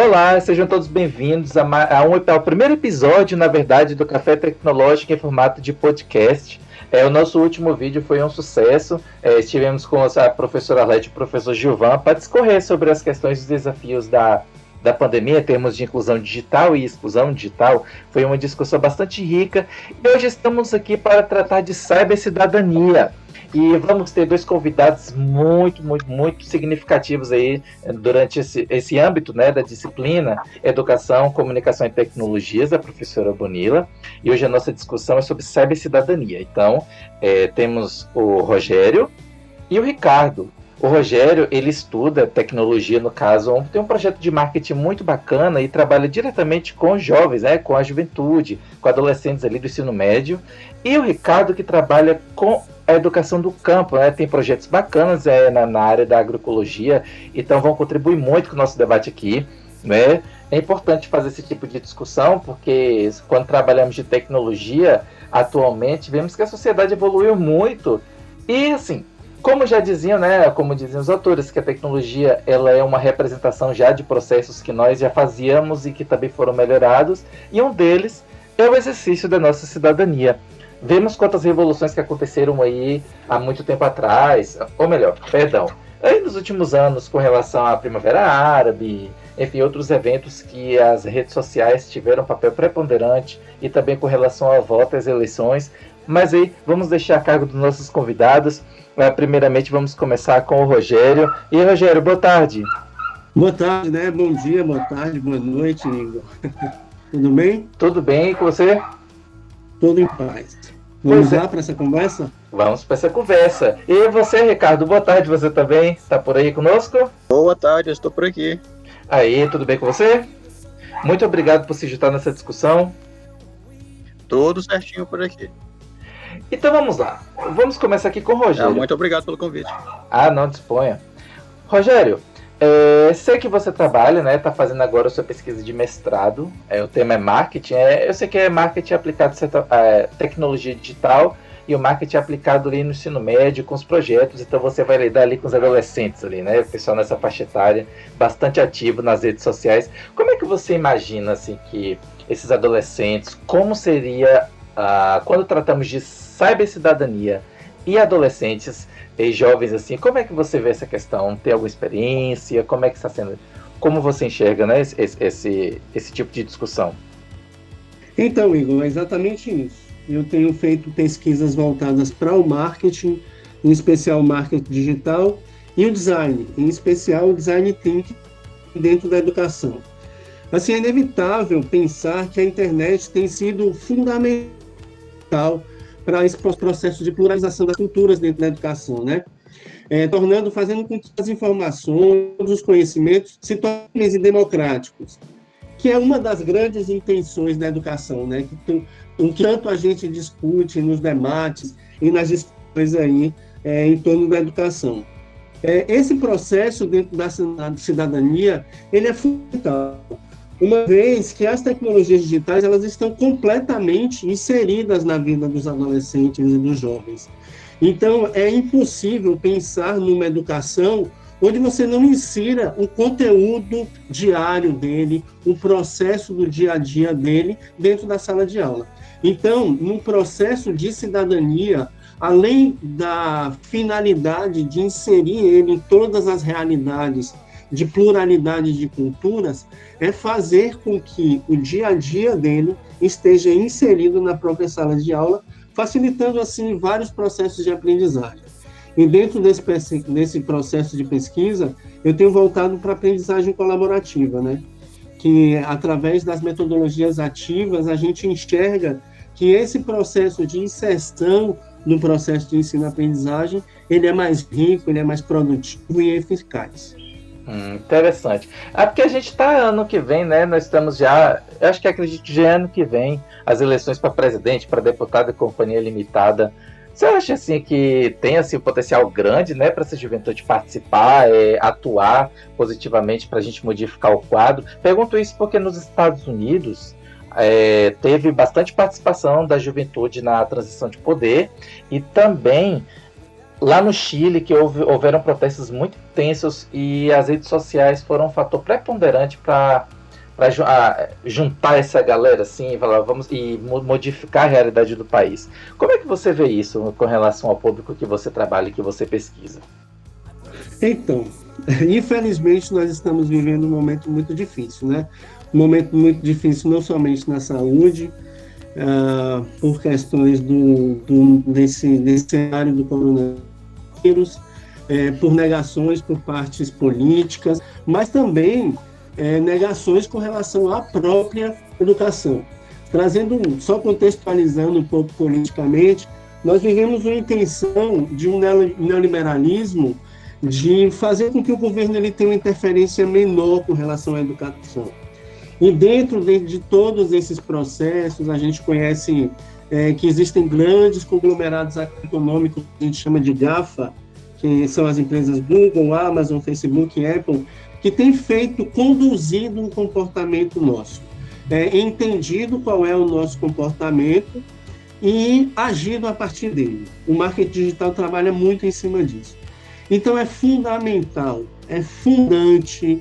Olá, sejam todos bem-vindos ao primeiro episódio, na verdade, do Café Tecnológico em formato de podcast. O nosso último vídeo foi um sucesso. Estivemos com a professora Leti e o professor Gilvan para discorrer sobre as questões e desafios da pandemia em termos de inclusão digital e exclusão digital. Foi uma discussão bastante rica e hoje estamos aqui para tratar de cibercidadania. E vamos ter dois convidados muito significativos aí durante esse âmbito, né, da disciplina Educação, Comunicação e Tecnologias, a professora Bonilla. E hoje a nossa discussão é sobre cibercidadania. Então, temos o Rogério e o Ricardo. O Rogério, ele estuda tecnologia, no caso, tem um projeto de marketing muito bacana e trabalha diretamente com jovens, né, com a juventude, com adolescentes ali do ensino médio. E o Ricardo, que trabalha com a educação do campo, né, tem projetos bacanas na área da agroecologia, então vão contribuir muito com o nosso debate aqui, né? É importante fazer esse tipo de discussão, porque quando trabalhamos de tecnologia, atualmente, vemos que a sociedade evoluiu muito e, assim, como já diziam, né, como diziam os autores, que a tecnologia ela é uma representação já de processos que nós já fazíamos e que também foram melhorados, e um deles é o exercício da nossa cidadania. Vemos quantas revoluções que aconteceram aí há muito tempo atrás, ou melhor, perdão, aí nos últimos anos com relação à Primavera Árabe, enfim, outros eventos que as redes sociais tiveram um papel preponderante e também com relação ao voto, às eleições. Mas aí, vamos deixar a cargo dos nossos convidados. Primeiramente, vamos começar com o Rogério. E aí, Rogério, boa tarde. Boa tarde, né? Bom dia, boa tarde, boa noite, Igor. Tudo bem? Tudo bem, e com você? Tudo em paz. Vamos lá para essa conversa? Vamos para essa conversa. E você, Ricardo, boa tarde, você também? Está por aí conosco? Boa tarde, eu estou por aqui. Aí, tudo bem com você? Muito obrigado por se juntar nessa discussão. Tudo certinho por aqui. Então vamos lá. Vamos começar aqui com o Rogério. Muito obrigado pelo convite. Não disponha. Rogério, sei que você trabalha, né? Está fazendo agora a sua pesquisa de mestrado. O tema é marketing. Eu sei que é marketing aplicado a tecnologia digital e o marketing aplicado ali no ensino médio com os projetos. Então você vai lidar ali com os adolescentes ali, né? O pessoal nessa faixa etária, bastante ativo nas redes sociais. Como é que você imagina assim que esses adolescentes, como seria quando tratamos de cibercidadania e adolescentes e jovens assim, como é que você vê essa questão? Tem alguma experiência? Como é que está sendo? Como você enxerga, né, esse tipo de discussão? Então, Igor, é exatamente isso. Eu tenho feito pesquisas voltadas para o marketing, em especial o marketing digital, e o design, em especial o design thinking dentro da educação. Assim, é inevitável pensar que a internet tem sido fundamental para esse processo de pluralização das culturas dentro da educação, né? Fazendo com que as informações, os conhecimentos se tornem democráticos, que é uma das grandes intenções da educação, né? Que tanto a gente discute nos debates e nas discussões aí em torno da educação. Esse processo dentro da cidadania, ele é fundamental, uma vez que as tecnologias digitais elas estão completamente inseridas na vida dos adolescentes e dos jovens. Então, é impossível pensar numa educação onde você não insira o conteúdo diário dele, o processo do dia a dia dele dentro da sala de aula. Então, no processo de cidadania, além da finalidade de inserir ele em todas as realidades de pluralidade de culturas, é fazer com que o dia a dia dele esteja inserido na própria sala de aula, facilitando, assim, vários processos de aprendizagem. E dentro desse processo de pesquisa, eu tenho voltado para a aprendizagem colaborativa, né? Que, através das metodologias ativas, a gente enxerga que esse processo de inserção no processo de ensino-aprendizagem, ele é mais rico, ele é mais produtivo e eficaz. Interessante. Porque a gente está ano que vem, né? Nós estamos já, eu acho que acredito que já é ano que vem, as eleições para presidente, para deputado e companhia limitada. Você acha assim que tem assim, um potencial grande, né, para essa juventude participar, atuar positivamente para a gente modificar o quadro? Pergunto isso porque nos Estados Unidos teve bastante participação da juventude na transição de poder e também lá no Chile, que houveram protestos muito intensos e as redes sociais foram um fator preponderante para juntar essa galera assim e falar, vamos e modificar a realidade do país. Como é que você vê isso com relação ao público que você trabalha e que você pesquisa? Então, infelizmente nós estamos vivendo um momento muito difícil, né? Um momento muito difícil não somente na saúde, por questões desse cenário do coronavírus, por negações por partes políticas, mas também negações com relação à própria educação. Só contextualizando um pouco politicamente, nós vivemos uma intenção de um neoliberalismo de fazer com que o governo ele tenha uma interferência menor com relação à educação. E dentro de todos esses processos, a gente conhece que existem grandes conglomerados econômicos, que a gente chama de GAFA, que são as empresas Google, Amazon, Facebook e Apple, que têm conduzido um comportamento nosso, entendido qual é o nosso comportamento e agido a partir dele. O marketing digital trabalha muito em cima disso. Então é fundamental, é fundante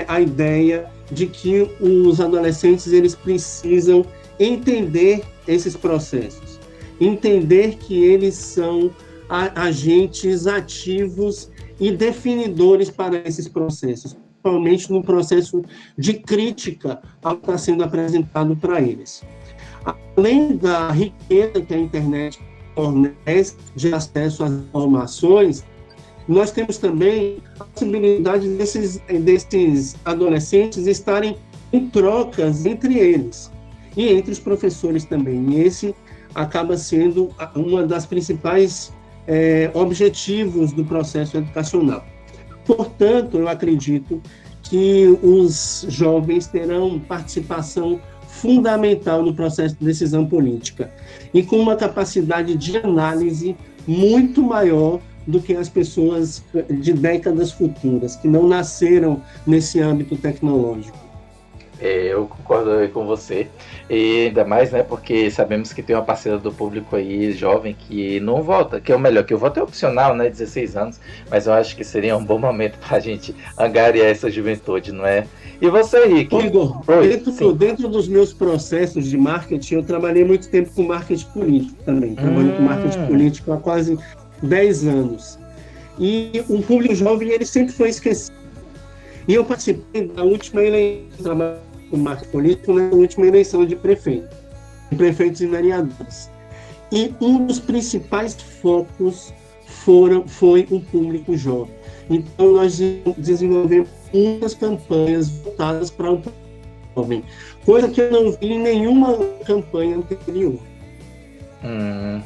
a ideia de que os adolescentes eles precisam entender esses processos, entender que eles são agentes ativos e definidores para esses processos, principalmente no processo de crítica ao que está sendo apresentado para eles. Além da riqueza que a internet fornece de acesso às informações, nós temos também a possibilidade desses adolescentes estarem em trocas entre eles e entre os professores também. E esse acaba sendo uma das principais objetivos do processo educacional. Portanto, eu acredito que os jovens terão participação fundamental no processo de decisão política e com uma capacidade de análise muito maior do que as pessoas de décadas futuras, que não nasceram nesse âmbito tecnológico. Eu concordo com você, e ainda mais, né, porque sabemos que tem uma parcela do público aí jovem que não vota, que é o melhor, que o voto é opcional, né, 16 anos, mas eu acho que seria um bom momento para a gente angariar essa juventude, não é? E você, Rick? Igor, dentro dos meus processos de marketing, eu trabalhei muito tempo com marketing político também, trabalho com marketing político há quase 10 anos, e o público jovem ele sempre foi esquecido. E eu participei da última eleição do marketing político, na última eleição de prefeitos e vereadores. E um dos principais focos foi o público jovem. Então, nós desenvolvemos muitas campanhas voltadas para o público jovem, coisa que eu não vi em nenhuma campanha anterior.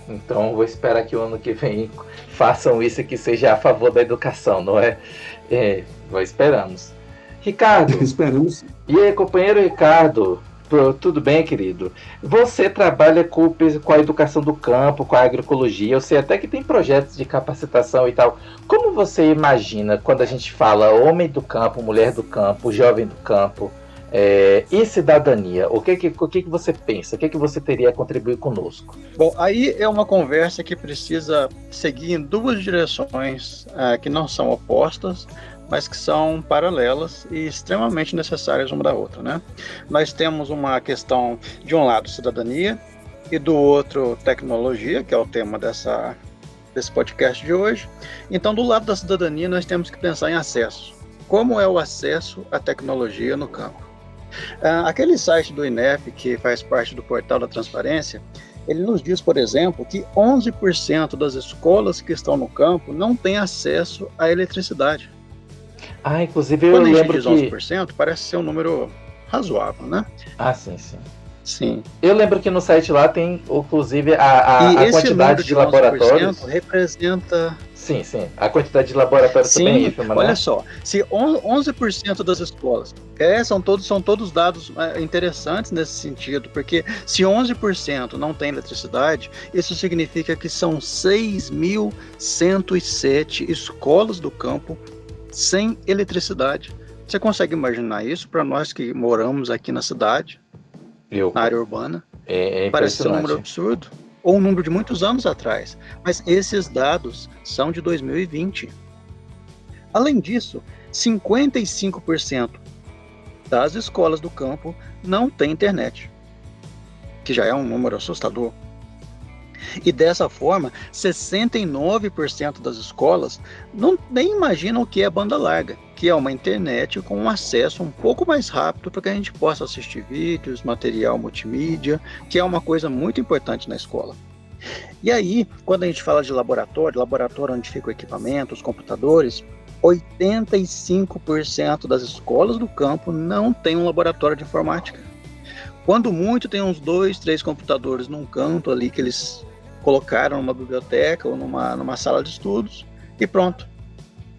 Então, vou esperar que o ano que vem façam isso, que seja a favor da educação, não é? Esperamos. Ricardo, esperamos. E aí, companheiro Ricardo, tudo bem, querido? Você trabalha com a educação do campo, com a agroecologia, eu sei até que tem projetos de capacitação e tal. Como você imagina quando a gente fala homem do campo, mulher do campo, jovem do campo, e cidadania? O que você pensa? O que você teria a contribuir conosco? Bom, aí é uma conversa que precisa seguir em duas direções que não são opostas, mas que são paralelas e extremamente necessárias uma da outra, né? Nós temos uma questão, de um lado, cidadania, e do outro, tecnologia, que é o tema desse podcast de hoje. Então, do lado da cidadania, nós temos que pensar em acesso. Como é o acesso à tecnologia no campo? Aquele site do INEP, que faz parte do Portal da Transparência, ele nos diz, por exemplo, que 11% das escolas que estão no campo não têm acesso à eletricidade. Inclusive eu lembro que... Quando a gente que... diz 11%, parece ser um número razoável, né? Sim. Eu lembro que no site lá tem, inclusive, a quantidade de laboratórios. Representa... Sim. A quantidade de laboratórios também é ínfima, né? Olha só, se 11% das escolas... são todos dados interessantes nesse sentido, porque se 11% não tem eletricidade, isso significa que são 6.107 escolas do campo sem eletricidade. Você consegue imaginar isso para nós que moramos aqui na cidade, na área urbana? É parece ser um número absurdo. ou um número de muitos anos atrás, mas esses dados são de 2020. Além disso, 55% das escolas do campo não têm internet, que já é um número assustador. E dessa forma, 69% das escolas nem imaginam o que é banda larga, que é uma internet com um acesso um pouco mais rápido para que a gente possa assistir vídeos, material multimídia, que é uma coisa muito importante na escola. E aí, quando a gente fala de laboratório onde fica o equipamento, os computadores, 85% das escolas do campo não tem um laboratório de informática. Quando muito, tem uns 2, 3 computadores num canto ali que eles colocaram numa biblioteca ou numa sala de estudos e pronto.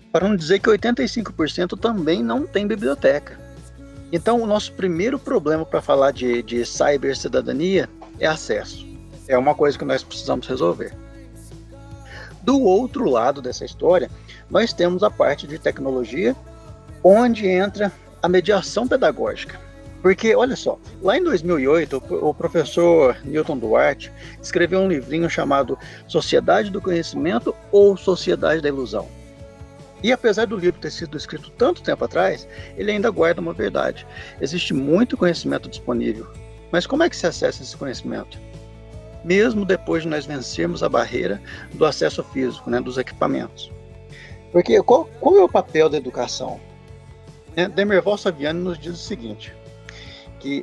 Para não dizer que 85% também não tem biblioteca. Então, o nosso primeiro problema para falar de cibercidadania é acesso. É uma coisa que nós precisamos resolver. Do outro lado dessa história, nós temos a parte de tecnologia, onde entra a mediação pedagógica. Porque, olha só, lá em 2008, o professor Newton Duarte escreveu um livrinho chamado Sociedade do Conhecimento ou Sociedade da Ilusão. E apesar do livro ter sido escrito tanto tempo atrás, ele ainda guarda uma verdade. Existe muito conhecimento disponível, mas como é que se acessa esse conhecimento? Mesmo depois de nós vencermos a barreira do acesso físico, né, dos equipamentos. Porque qual é o papel da educação? Demerval Saviani nos diz o seguinte, que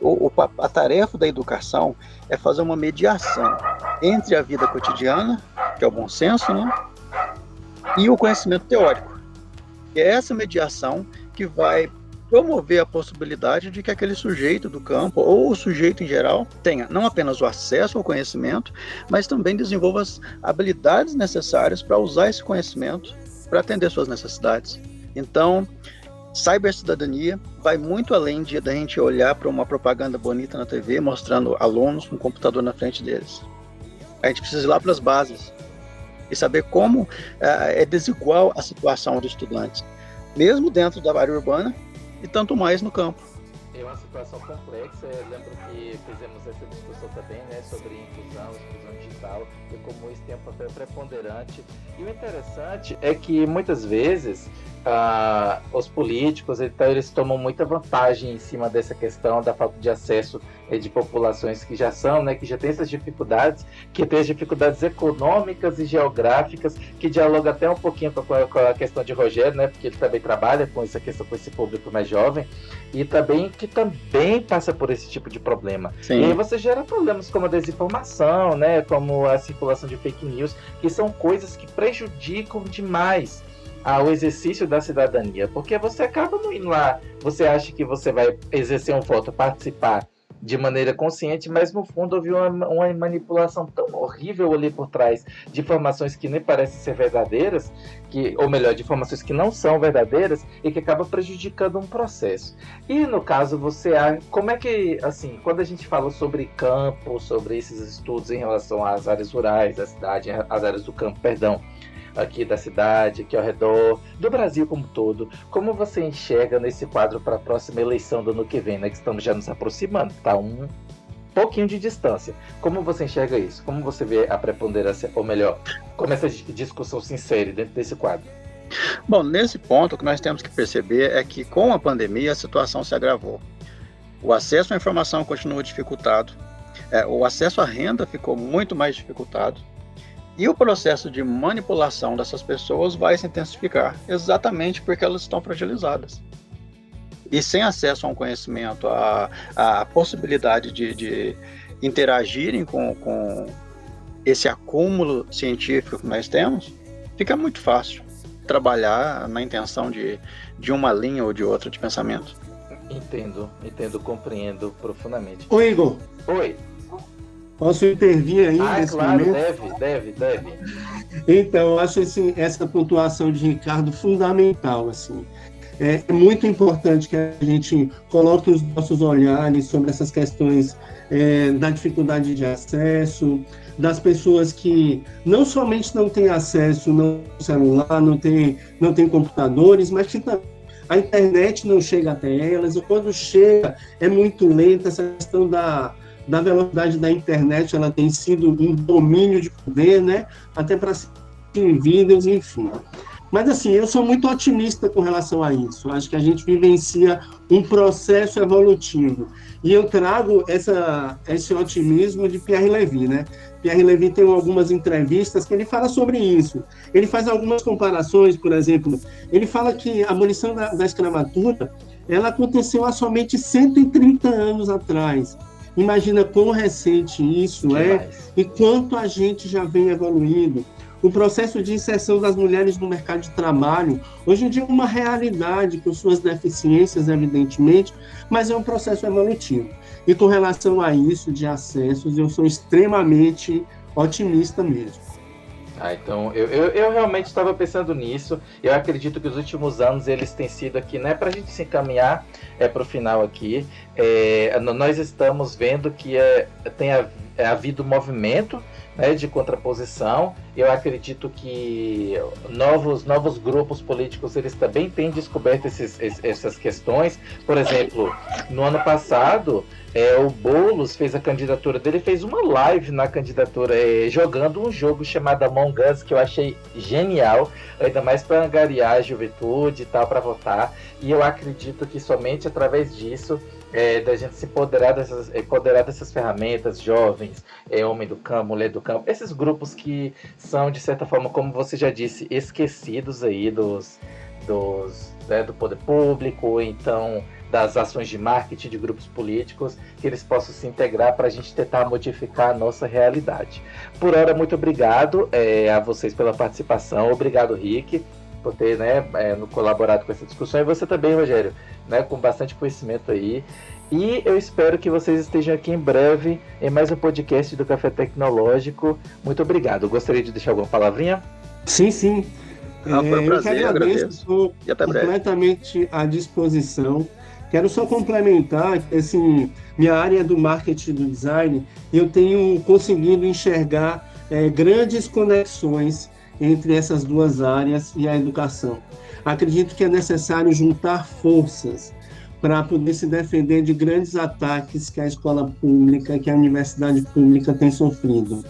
a tarefa da educação é fazer uma mediação entre a vida cotidiana, que é o bom senso, né, e o conhecimento teórico. E é essa mediação que vai promover a possibilidade de que aquele sujeito do campo, ou o sujeito em geral, tenha não apenas o acesso ao conhecimento, mas também desenvolva as habilidades necessárias para usar esse conhecimento para atender suas necessidades. Então, cibercidadania vai muito além da gente olhar para uma propaganda bonita na TV mostrando alunos com um computador na frente deles. A gente precisa ir lá para as bases e saber como é desigual a situação dos estudantes, mesmo dentro da área urbana e tanto mais no campo. É uma situação complexa. Eu lembro que fizemos essa discussão também, né, sobre inclusão digital e como isso tem um papel preponderante. E o interessante é que muitas vezes os políticos, então, eles tomam muita vantagem em cima dessa questão da falta de acesso de populações que já são, né, que já têm essas dificuldades, que têm as dificuldades econômicas e geográficas, que dialoga até um pouquinho com a questão de Rogério, né, porque ele também trabalha com essa questão, com esse público mais jovem, e também que também passa por esse tipo de problema. Sim. E aí você gera problemas como a desinformação, né, como a circulação de fake news, que são coisas que prejudicam demais ao exercício da cidadania, porque você acaba não indo lá, você acha que você vai exercer um voto, participar de maneira consciente, mas no fundo houve uma manipulação tão horrível ali por trás de informações que nem parecem ser verdadeiras, ou melhor, de informações que não são verdadeiras e que acaba prejudicando um processo. E no caso, como é que, assim, quando a gente fala sobre campo, sobre esses estudos em relação às áreas rurais da cidade, às áreas do campo, perdão, aqui da cidade, aqui ao redor, do Brasil como um todo, como você enxerga nesse quadro para a próxima eleição do ano que vem, né, que estamos já nos aproximando, tá um pouquinho de distância. Como você enxerga isso? Como você vê a preponderância, ou melhor, como essa discussão se insere dentro desse quadro? Bom, nesse ponto, o que nós temos que perceber é que com a pandemia a situação se agravou. O acesso à informação continua dificultado, o acesso à renda ficou muito mais dificultado, e o processo de manipulação dessas pessoas vai se intensificar, exatamente porque elas estão fragilizadas. E sem acesso a um conhecimento, a possibilidade de interagirem com esse acúmulo científico que nós temos, fica muito fácil trabalhar na intenção de uma linha ou de outra de pensamento. Entendo, compreendo profundamente. Ô Igor. Oi. Posso intervir aí nesse claro, momento? Deve. Então, eu acho assim, essa pontuação de Ricardo fundamental. Assim. É muito importante que a gente coloque os nossos olhares sobre essas questões da dificuldade de acesso, das pessoas que não somente não têm acesso no celular, não têm computadores, mas que a internet não chega até elas, ou quando chega é muito lenta, essa questão da da velocidade da internet, ela tem sido um domínio de poder, né? Até para vídeos, enfim. Mas, assim, eu sou muito otimista com relação a isso. Eu acho que a gente vivencia um processo evolutivo. E eu trago esse otimismo de Pierre Levy, né? Pierre Levy tem algumas entrevistas que ele fala sobre isso. Ele faz algumas comparações, por exemplo, ele fala que a abolição da escravatura, ela aconteceu há somente 130 anos atrás. Imagina quão recente isso é e quanto a gente já vem evoluindo. O processo de inserção das mulheres no mercado de trabalho, hoje em dia é uma realidade, com suas deficiências, evidentemente, mas é um processo evolutivo. E com relação a isso, de acessos, eu sou extremamente otimista mesmo. Então, eu realmente estava pensando nisso. Eu acredito que os últimos anos eles têm sido aqui, né, para a gente se encaminhar para o final aqui. Nós estamos vendo que tem havido movimento, né, de contraposição. Eu acredito que novos grupos políticos eles também têm descoberto essas questões. Por exemplo, no ano passado, o Boulos fez a candidatura dele, fez uma live na candidatura, jogando um jogo chamado Among Us, que eu achei genial, ainda mais para angariar a juventude e tal, para votar. E eu acredito que somente através disso, da gente se empoderar dessas ferramentas, jovens, homem do campo, mulher do campo, esses grupos que são, de certa forma, como você já disse, esquecidos aí do poder público, então das ações de marketing de grupos políticos, que eles possam se integrar para a gente tentar modificar a nossa realidade. Por hora, muito obrigado a vocês pela participação, obrigado, Rick, por ter colaborado com essa discussão, e você também, Rogério, né, com bastante conhecimento aí. E eu espero que vocês estejam aqui em breve em mais um podcast do Café Tecnológico. Muito obrigado. Gostaria de deixar alguma palavrinha? Sim. Foi um prazer, eu agradeço. Estou completamente à disposição. Quero só complementar, assim, minha área do marketing e do design, eu tenho conseguido enxergar grandes conexões entre essas duas áreas e a educação. Acredito que é necessário juntar forças para poder se defender de grandes ataques que a escola pública, que a universidade pública tem sofrido.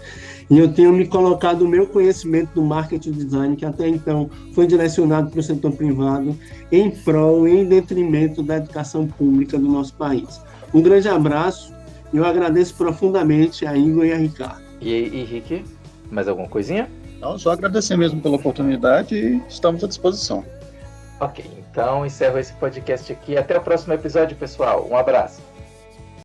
E eu tenho me colocado o meu conhecimento do marketing design, que até então foi direcionado para o setor privado, em prol, em detrimento da educação pública do nosso país. Um grande abraço e eu agradeço profundamente a Igor e a Ricardo. E Rick, mais alguma coisinha? Não, só agradecer mesmo pela oportunidade e estamos à disposição. Ok, então encerro esse podcast aqui. Até o próximo episódio, pessoal. Um abraço.